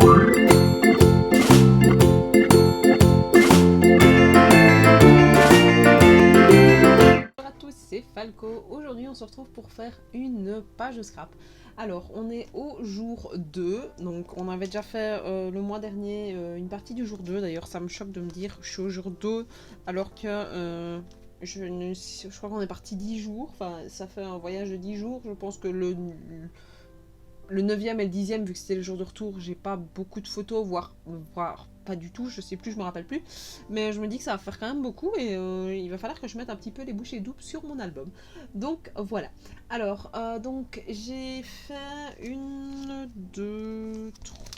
Bonjour à tous, c'est Falco. Aujourd'hui on se retrouve pour faire une page de scrap. Alors on est au jour 2, donc on avait déjà fait le mois dernier une partie du jour 2. D'ailleurs ça me choque de me dire je suis au jour 2 alors que je crois qu'on est parti 10 jours. Enfin ça fait un voyage de 10 jours. Je pense que le 9e et le 10e, vu que c'était le jour de retour, j'ai pas beaucoup de photos, voire pas du tout, je sais plus, je me rappelle plus. Mais je me dis que ça va faire quand même beaucoup et il va falloir que je mette un petit peu les bouchées doubles sur mon album. Donc voilà. Alors, donc j'ai fait une, deux,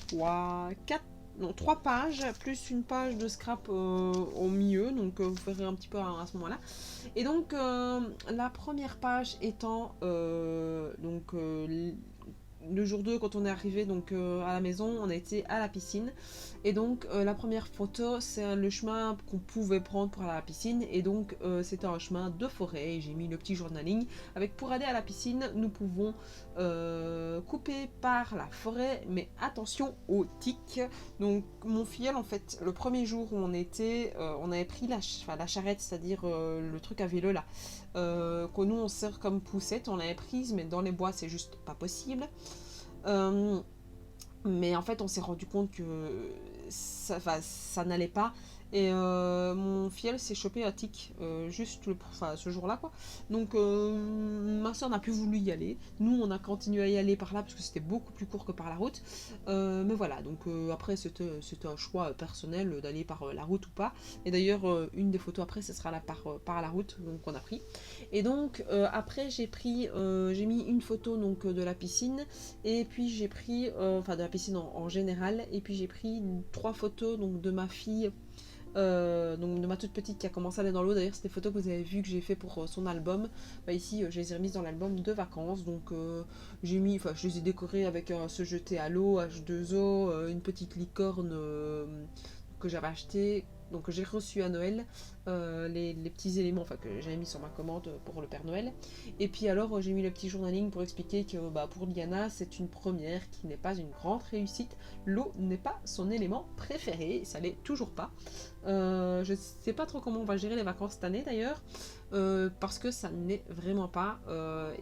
trois, quatre. Non, 3 pages, plus une page de scrap au milieu, donc vous verrez un petit peu à ce moment-là. Et donc, la première page étant le jour 2, quand on est arrivé donc, à la maison, on a été à la piscine. Et donc la première photo, c'est le chemin qu'on pouvait prendre pour aller à la piscine. Et donc c'était un chemin de forêt. Et j'ai mis le petit journaling avec pour aller à la piscine, nous pouvons couper par la forêt. Mais attention aux tiques. Donc mon filleul, en fait, le premier jour où on était, on avait pris la charrette, c'est-à-dire le truc à vélo là. Que nous on sert comme poussette, on l'avait prise, mais dans les bois c'est juste pas possible. Mais en fait on s'est rendu compte que ça n'allait pas. Et mon filleul s'est chopé un tic juste ce jour-là quoi. Donc ma soeur n'a plus voulu y aller. Nous on a continué à y aller par là parce que c'était beaucoup plus court que par la route. Mais voilà, donc après c'était un choix personnel d'aller par la route ou pas. Et d'ailleurs une des photos après ce sera là par la route donc on a pris. Et donc après j'ai mis une photo donc de la piscine et puis j'ai pris de la piscine en général, et puis j'ai pris 3 photos donc de ma fille. Donc de ma toute petite qui a commencé à aller dans l'eau. D'ailleurs c'est des photos que vous avez vues que j'ai fait pour son album. Ici je les ai remises dans l'album de vacances. Donc je les ai décorées avec se jeter à l'eau, H2O, une petite licorne que j'avais acheté, donc que j'ai reçu à Noël, les petits éléments que j'avais mis sur ma commande pour le Père Noël. Et puis alors j'ai mis le petit journaling pour expliquer que pour Liana c'est une première qui n'est pas une grande réussite. L'eau n'est pas son élément préféré, ça l'est toujours pas. Je sais pas trop comment on va gérer les vacances cette année d'ailleurs, parce que ça n'est vraiment pas.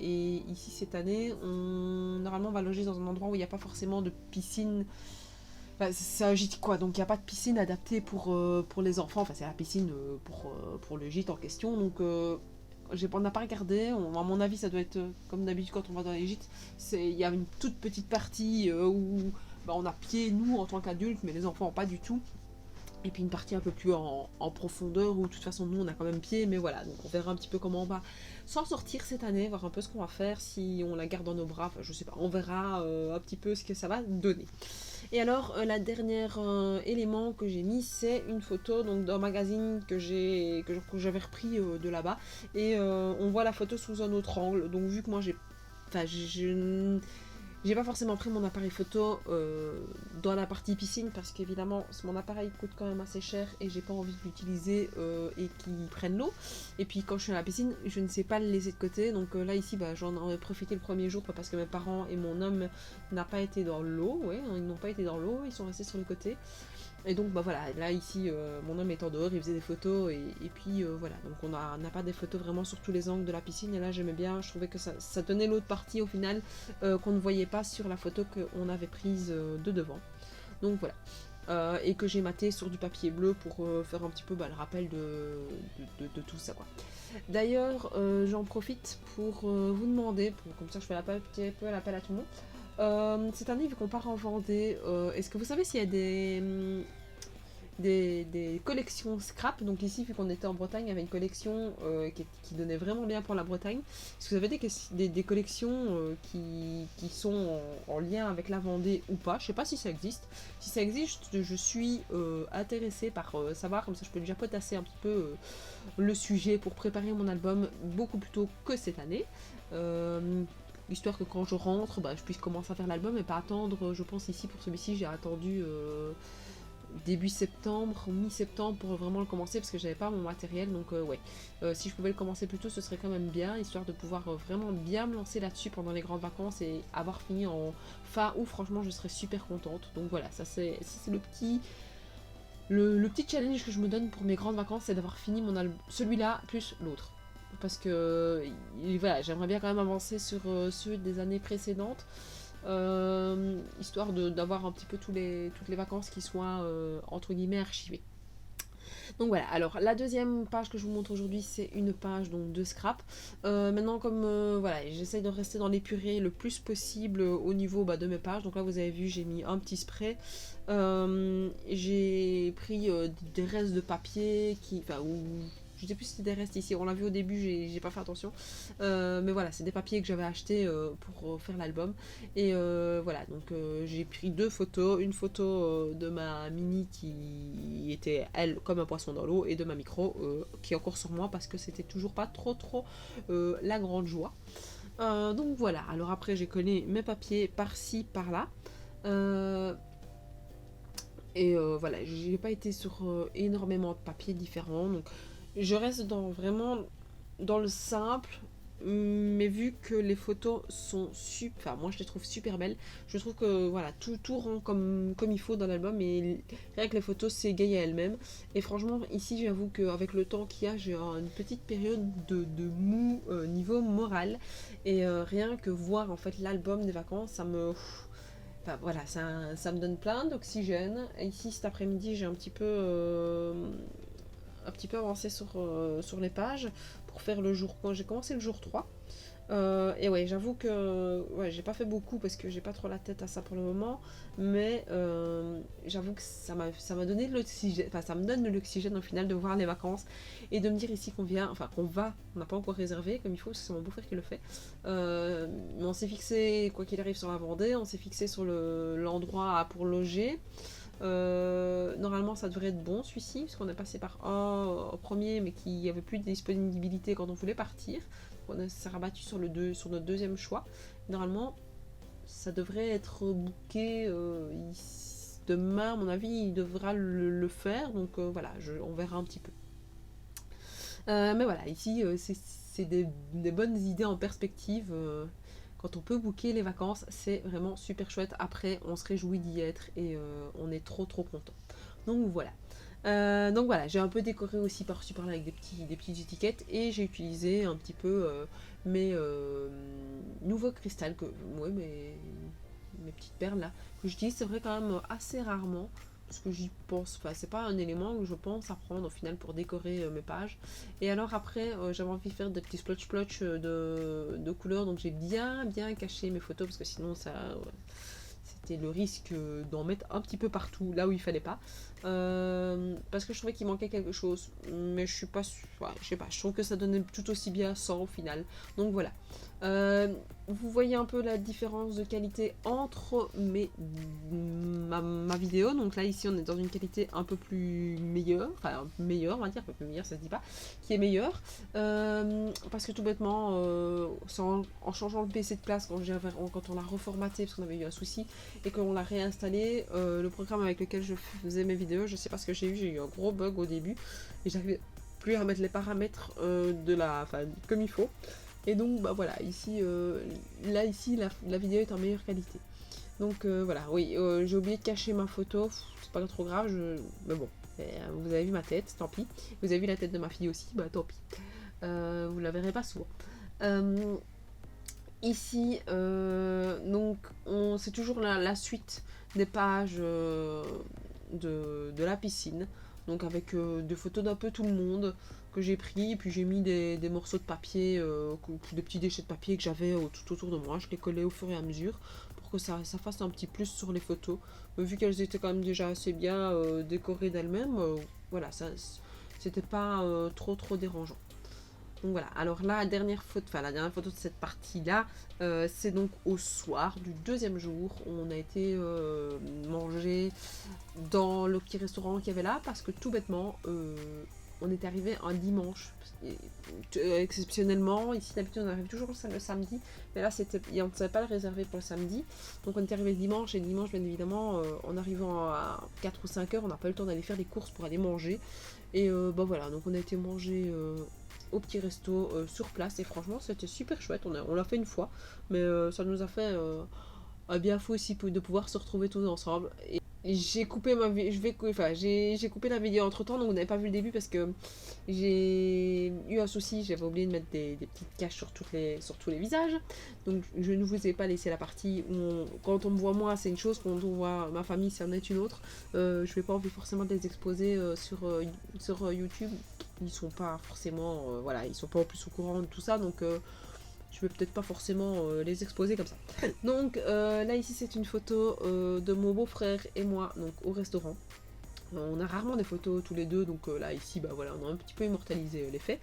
Et ici cette année, normalement on va loger dans un endroit où il n'y a pas forcément de piscine. C'est un gîte quoi, donc il n'y a pas de piscine adaptée pour les enfants. Enfin c'est la piscine pour le gîte en question. Donc on n'a pas regardé. À mon avis ça doit être comme d'habitude quand on va dans les gîtes. Il y a une toute petite partie où on a pied nous en tant qu'adultes, mais les enfants pas du tout. Et puis une partie un peu plus en profondeur où de toute façon nous on a quand même pied, mais voilà, donc on verra un petit peu comment on va s'en sortir cette année, voir un peu ce qu'on va faire, si on la garde dans nos bras, enfin je sais pas, on verra un petit peu ce que ça va donner. Et alors la dernière élément que j'ai mis, c'est une photo donc d'un magazine que j'avais repris de là-bas, et on voit la photo sous un autre angle. Donc vu que moi j'ai pas forcément pris mon appareil photo dans la partie piscine parce qu'évidemment mon appareil coûte quand même assez cher et j'ai pas envie de l'utiliser et qu'il prenne l'eau. Et puis quand je suis à la piscine, je ne sais pas le laisser de côté. Donc là ici, j'en ai profité le premier jour parce que mes parents et mon homme n'ont pas été dans l'eau. Ouais, ils n'ont pas été dans l'eau, ils sont restés sur le côté. Et donc voilà, là ici mon homme étant dehors, il faisait des photos et puis voilà, donc on n'a pas des photos vraiment sur tous les angles de la piscine. Et là j'aimais bien, je trouvais que ça donnait l'autre partie au final qu'on ne voyait pas sur la photo qu'on avait prise de devant. Donc voilà, et que j'ai maté sur du papier bleu pour faire un petit peu le rappel de tout ça quoi. D'ailleurs j'en profite pour vous demander, comme ça je fais un petit peu l'appel à tout le monde. Cette année, vu qu'on part en Vendée, est-ce que vous savez s'il y a des collections scrap? Donc ici, vu qu'on était en Bretagne, il y avait une collection qui donnait vraiment bien pour la Bretagne. Est-ce que vous avez des collections qui sont en lien avec la Vendée ou pas? Je sais pas si ça existe. Si ça existe, je suis intéressée par savoir, comme ça je peux déjà potasser un petit peu le sujet pour préparer mon album beaucoup plus tôt que cette année. Histoire que quand je rentre, je puisse commencer à faire l'album et pas attendre. Je pense ici pour celui-ci j'ai attendu début septembre, mi-septembre pour vraiment le commencer parce que j'avais pas mon matériel. Donc ouais, si je pouvais le commencer plus tôt, ce serait quand même bien, histoire de pouvoir vraiment bien me lancer là-dessus pendant les grandes vacances et avoir fini en fin août. Franchement, je serais super contente. Donc voilà, ça c'est le petit challenge que je me donne pour mes grandes vacances, c'est d'avoir fini mon album, celui-là plus l'autre. Parce que voilà, j'aimerais bien quand même avancer sur ceux des années précédentes. Histoire d'avoir un petit peu toutes les vacances qui soient entre guillemets archivées. Donc voilà, alors la deuxième page que je vous montre aujourd'hui, c'est une page donc, de scrap. Maintenant, comme voilà, j'essaye de rester dans l'épuré le plus possible au niveau de mes pages. Donc là, vous avez vu, j'ai mis un petit spray. J'ai pris des restes de papier je sais plus si c'était des restes ici, on l'a vu au début, j'ai pas fait attention. Mais voilà, c'est des papiers que j'avais achetés pour faire l'album. Et voilà, donc j'ai pris deux photos. Une photo de ma mini qui était, elle, comme un poisson dans l'eau, et de ma micro qui est encore sur moi parce que c'était toujours pas trop la grande joie. Donc voilà, alors après j'ai collé mes papiers par-ci, par-là. Voilà, j'ai pas été sur énormément de papiers différents, donc je reste vraiment dans le simple, mais vu que les photos sont super, enfin moi je les trouve super belles, je trouve que voilà, tout rend comme il faut dans l'album, et rien que les photos s'égayent à elles-mêmes. Et franchement ici j'avoue qu'avec le temps qu'il y a, j'ai une petite période de mou niveau moral, et rien que voir en fait l'album des vacances, ça me... Enfin, voilà, ça me donne plein d'oxygène. Et ici cet après-midi j'ai un petit peu avancé sur les pages pour faire le jour. J'ai commencé le jour 3. Et ouais, j'avoue que ouais, j'ai pas fait beaucoup parce que j'ai pas trop la tête à ça pour le moment, mais j'avoue que ça m'a donné de l'oxygène, enfin ça me donne de l'oxygène au final de voir les vacances et de me dire ici on n'a pas encore réservé comme il faut parce que c'est mon beau-frère qui le fait. Mais on s'est fixé, quoi qu'il arrive, sur la Vendée, on s'est fixé sur l'endroit pour loger. Normalement ça devrait être bon celui-ci parce qu'on est passé par un au premier mais qui n'y avait plus de disponibilité quand on voulait partir. On s'est rabattu sur notre deuxième choix. Normalement ça devrait être booké demain, à mon avis il devra le faire, donc voilà, on verra un petit peu. Mais voilà, ici c'est des bonnes idées en perspective. Quand on peut booker les vacances, c'est vraiment super chouette. Après, on se réjouit d'y être et on est trop content. Donc voilà. J'ai un peu décoré aussi par-ci par-là avec des petites étiquettes, et j'ai utilisé un petit peu mes nouveaux cristals, mes petites perles là, que j'utilise, c'est vrai, quand même assez rarement. Parce que j'y pense, enfin c'est pas un élément que je pense à prendre au final pour décorer mes pages. Et alors après j'avais envie de faire des petits splotch de couleurs, donc j'ai bien caché mes photos parce que sinon c'était le risque d'en mettre un petit peu partout là où il fallait pas. Parce que je trouvais qu'il manquait quelque chose, mais je suis pas sûre, ouais, je sais pas, je trouve que ça donnait tout aussi bien sans au final. Donc voilà. Vous voyez un peu la différence de qualité entre ma vidéo. Donc là ici on est dans une qualité un peu plus meilleure, enfin meilleure on va dire, un peu plus meilleure ça se dit pas, qui est meilleure, parce que tout bêtement en changeant le PC de place quand on l'a reformaté parce qu'on avait eu un souci et qu'on l'a réinstallé, le programme avec lequel je faisais mes vidéos, je sais pas ce que j'ai eu un gros bug au début et j'arrivais plus à mettre les paramètres comme il faut. Et donc voilà, ici la vidéo est en meilleure qualité. Donc voilà, oui, j'ai oublié de cacher ma photo, c'est pas trop grave, mais bon, vous avez vu ma tête, tant pis. Vous avez vu la tête de ma fille aussi, tant pis. Vous la verrez pas souvent. Ici, donc c'est toujours la suite des pages de la piscine, donc avec des photos d'un peu tout le monde que j'ai pris, et puis j'ai mis des morceaux de papier, des petits déchets de papier que j'avais tout autour de moi, je les collais au fur et à mesure pour que ça fasse un petit plus sur les photos, vu qu'elles étaient quand même déjà assez bien décorées d'elles-mêmes, voilà, c'était pas trop dérangeant. Donc voilà, alors la dernière photo de cette partie-là, c'est donc au soir du deuxième jour. On a été manger dans le petit restaurant qu'il y avait là, parce que tout bêtement, on est arrivé un dimanche. Exceptionnellement, ici d'habitude on arrive toujours le samedi, mais là on ne savait pas le réserver pour le samedi, donc on est arrivé le dimanche, et le dimanche bien évidemment, en arrivant à 4 ou 5 heures, on n'a pas eu le temps d'aller faire des courses pour aller manger, et bah voilà, donc on a été manger au petit resto sur place, et franchement c'était super chouette, on l'a fait une fois, mais ça nous a fait un bien fou aussi de pouvoir se retrouver tous ensemble. J'ai coupé j'ai coupé la vidéo entre temps, donc vous n'avez pas vu le début parce que j'ai eu un souci, j'avais oublié de mettre des petites caches sur tous les visages. Donc je ne vous ai pas laissé la partie où quand on me voit moi c'est une chose, quand on voit ma famille c'en est une autre. Je n'ai pas envie forcément de les exposer sur YouTube. Ils sont pas forcément, voilà, ils sont pas en plus au courant de tout ça, donc je vais peut-être pas forcément les exposer comme ça. Donc là ici c'est une photo de mon beau-frère et moi, donc au restaurant. On a rarement des photos tous les deux, donc là ici bah voilà, on a un petit peu immortalisé les faits.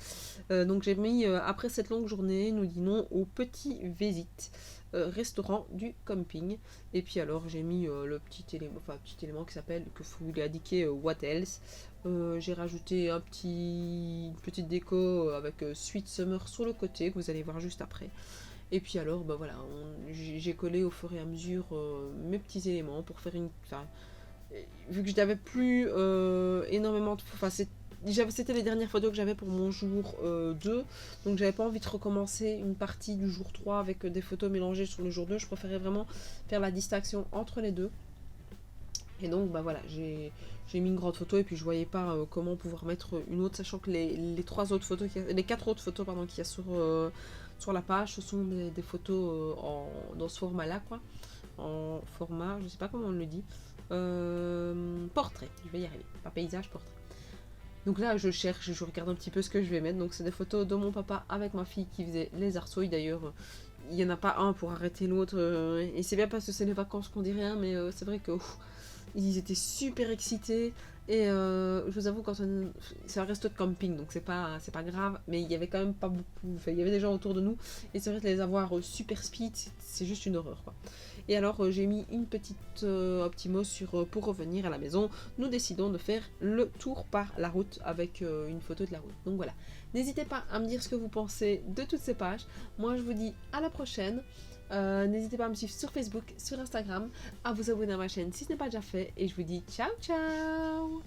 Donc j'ai mis après cette longue journée, nous dînons au Petit Vésit, restaurant du camping. Et puis alors j'ai mis le petit élément qui s'appelle, que vous lui indiquer What Else. J'ai rajouté une petite déco avec Sweet Summer sur le côté que vous allez voir juste après. Et puis alors bah voilà, j'ai collé au fur et à mesure mes petits éléments pour faire vu que je n'avais plus énormément de... c'était les dernières photos que j'avais pour mon jour 2, donc j'avais pas envie de recommencer une partie du jour 3 avec des photos mélangées sur le jour 2, je préférais vraiment faire la distinction entre les deux. Et donc bah voilà, j'ai mis une grande photo et puis je voyais pas comment pouvoir mettre une autre, sachant que les 4 autres photos qu'il y a sur la page, ce sont des photos dans ce format là quoi, en format, je sais pas comment on le dit, portrait, je vais y arriver, pas paysage, portrait. Donc là je cherche, je regarde un petit peu ce que je vais mettre, donc c'est des photos de mon papa avec ma fille qui faisait les arceaux, d'ailleurs il n'y en a pas un pour arrêter l'autre, et c'est bien parce que c'est les vacances qu'on dit rien, mais c'est vrai que ils étaient super excités. Et je vous avoue, c'est un resto de camping, donc c'est pas grave, mais il y avait quand même pas beaucoup, il y avait des gens autour de nous, et c'est vrai que les avoir super speed, c'est juste une horreur quoi. Et alors j'ai mis un petit mot pour revenir à la maison. Nous décidons de faire le tour par la route avec une photo de la route. Donc voilà, n'hésitez pas à me dire ce que vous pensez de toutes ces pages. Moi je vous dis à la prochaine. N'hésitez pas à me suivre sur Facebook, sur Instagram, à vous abonner à ma chaîne si ce n'est pas déjà fait, et je vous dis ciao ciao.